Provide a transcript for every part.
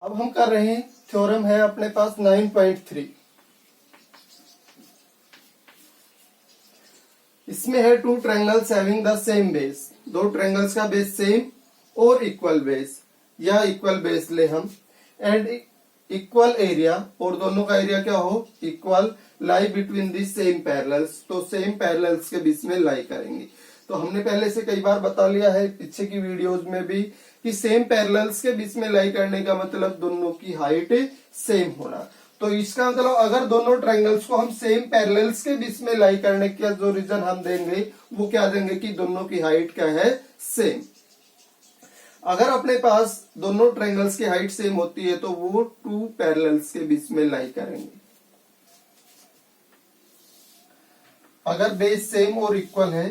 अब हम कर रहे हैं, थ्योरम है अपने पास 9.3। इसमें है two triangles having the same base, दो ट्रायंगल्स का बेस सेम और इक्वल बेस, या इक्वल बेस ले हम, एंड इक्वल एरिया, और दोनों का एरिया क्या हो, equal, lie between the same parallels, तो सेम पैरेलल्स के बीच में लाई करेंगे। तो हमने पहले से कई बार बता लिया है पीछे की वीडियोस में भी कि सेम पैरेलल्स के बीच में लाई करने का मतलब दोनों की हाइट सेम होना। तो इसका मतलब अगर दोनों ट्रायंगल्स को हम सेम पैरेलल्स के बीच में लाई करने का जो रीजन हम देंगे वो क्या देंगे कि दोनों की हाइट क्या है, सेम। अगर अपने पास दोनों ट्रायंगल्स की हाइट सेम होती है तो वो टू पैरेलल्स के बीच में लाई करेंगे। अगर बेस सेम और इक्वल है,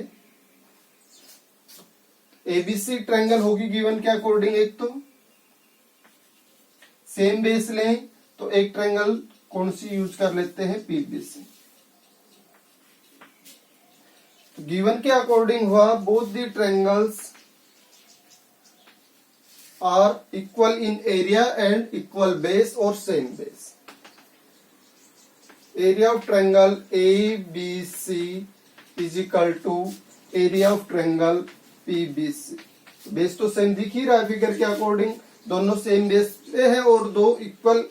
एबीसी ट्रायंगल होगी गिवन के अकॉर्डिंग, एक तो सेम बेस लें तो एक ट्रायंगल कौन सी यूज कर लेते हैं, पीबीसी। तो गिवन के अकॉर्डिंग हुआ both the triangles are equal in area and equal base और same base. Area of triangle A B C is equal to area of triangle PBC. Base तो same दिख ही रहा है फिगर के अकॉर्डिंग, दोनों सेम बेस पे है और दो इक्वल,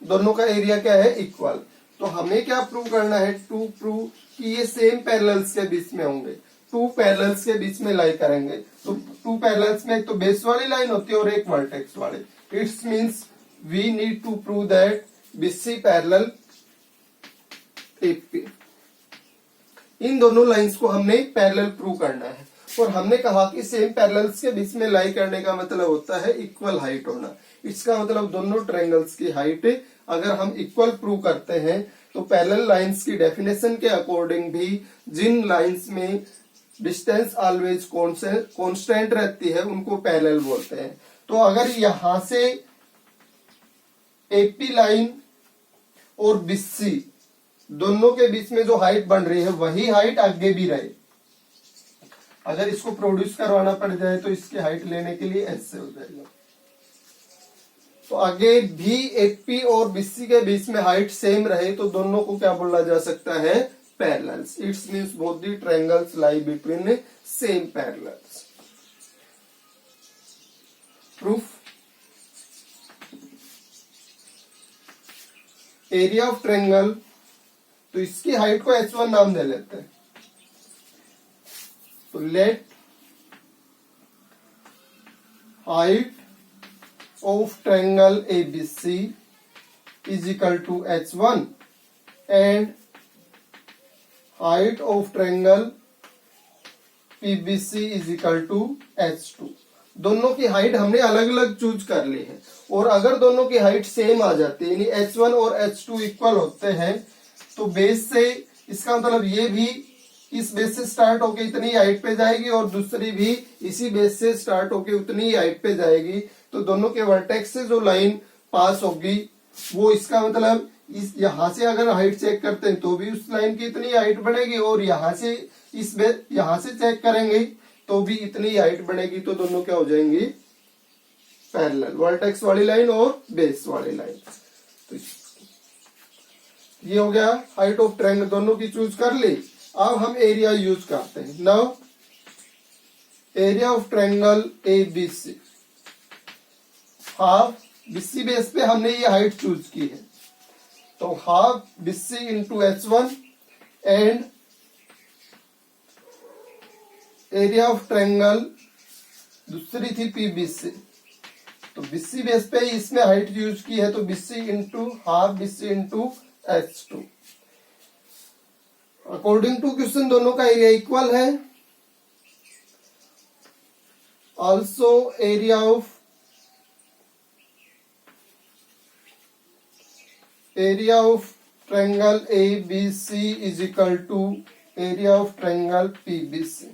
दोनों का एरिया क्या है, इक्वल। तो हमें क्या प्रूव करना है, टू प्रूव कि ये सेम पैरेलल्स के बीच में होंगे, टू पैरेलल्स के बीच में लाई करेंगे। तो टू पैरेलल्स में एक तो बेस वाली लाइन होती है और एक वर्टेक्स वाली। It's means we need to prove that BC parallel AP. इन दोनों लाइंस को हमने पैरेलल प्रूव करना है और हमने कहा कि सेम पैरेलल्स के बीच में लाई करने का मतलब होता है इक्वल हाइट होना। इसका मतलब दोनों ट्रायंगल्स की हाइट अगर हम इक्वल प्रूव करते हैं तो पैरेलल लाइंस की डेफिनेशन के अकॉर्डिंग भी जिन लाइंस में डिस्टेंस ऑलवेज कांस्टेंट रहती है उनको पैरेलल बोलते हैं। तो अगर यहां से एपी लाइन और बीसी दोनों के बीच में जो हाइट बन रही है वही हाइट आगे भी रहे, अगर इसको प्रोड्यूस करवाना पड़ जाए तो इसकी हाइट लेने के लिए ऐसे हो जाएगा। तो आगे भी एपी और बीसी के बीच में हाइट सेम रहे तो दोनों को क्या बोला जा सकता है, parallels. It's means both the triangles lie between same parallels. Proof, area of triangle, तो इसकी हाइट को h1 नाम दे लेते हैं। तो let height of triangle ABC is equal to h1 and height of triangle PBC is equal to h2। दोनों की height हमने अलग अलग चूज कर ली है और अगर दोनों की हाइट सेम आ जाती है यानी h1 और h2 इक्वल होते हैं तो बेस से, इसका मतलब ये भी इस बेस से स्टार्ट होके इतनी हाइट पे जाएगी और दूसरी भी इसी बेस से स्टार्ट होके उतनी हाइट पे जाएगी। तो दोनों के वर्टेक्स से जो लाइन पास होगी वो, इसका मतलब इस यहां से अगर हाइट चेक करते हैं तो भी उस लाइन की इतनी हाइट बनेगी और यहां से यहां से चेक करेंगे तो भी इतनी हाइट बनेगी। तो दोनों क्या हो जाएंगी, पैरेलल, वर्टेक्स वाली लाइन और बेस वाली लाइन। तो ये हो गया हाइट ऑफ ट्रायंगल, दोनों की चूज कर ली। अब हम एरिया यूज करते हैं। Now area of triangle ABC, half BC base पे हमने ये हाइट चूज की है तो half BC into h1 and area of triangle दूसरी थी PBC, तो BC बेस पे इसमें हाइट यूज की है तो BC into half BC into h2। According to question दोनों का एरिया इक्वल है। Also area of triangle ABC is equal to area of triangle PBC।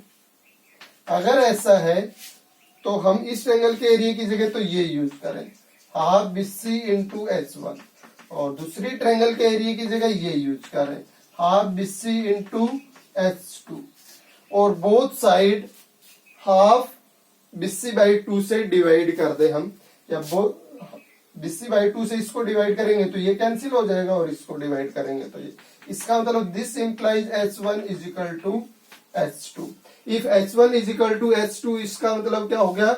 अगर ऐसा है तो हम इस ट्रायंगल के एरिया की जगह तो ये यूज करें, हाफ BC इंटू h1, और दूसरी ट्रायंगल के एरिया की जगह ये यूज करें, हाफ BC इंटू h2, और both side half BC by 2 से डिवाइड कर दे हम, या BC बाई 2 से इसको डिवाइड करेंगे तो ये कैंसिल हो जाएगा और इसको डिवाइड करेंगे तो ये, इसका मतलब this implies H1 is equal to H2। If H1 is equal to H2 इसका मतलब क्या हो गया,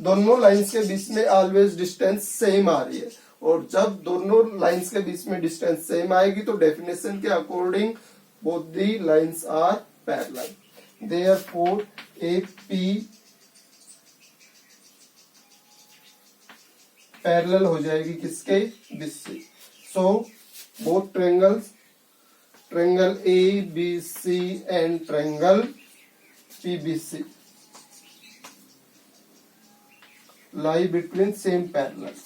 दोनों लाइंस के बीच में ऑलवेज डिस्टेंस सेम आ रही है, और जब दोनों लाइंस के बीच में डिस्टेंस सेम आएगी तो डेफिनेशन के according both the lines are parallel. Therefore AP parallel हो जाएगी किसके, BC। So both triangles, triangle ABC and triangle PBC lie between same parallels।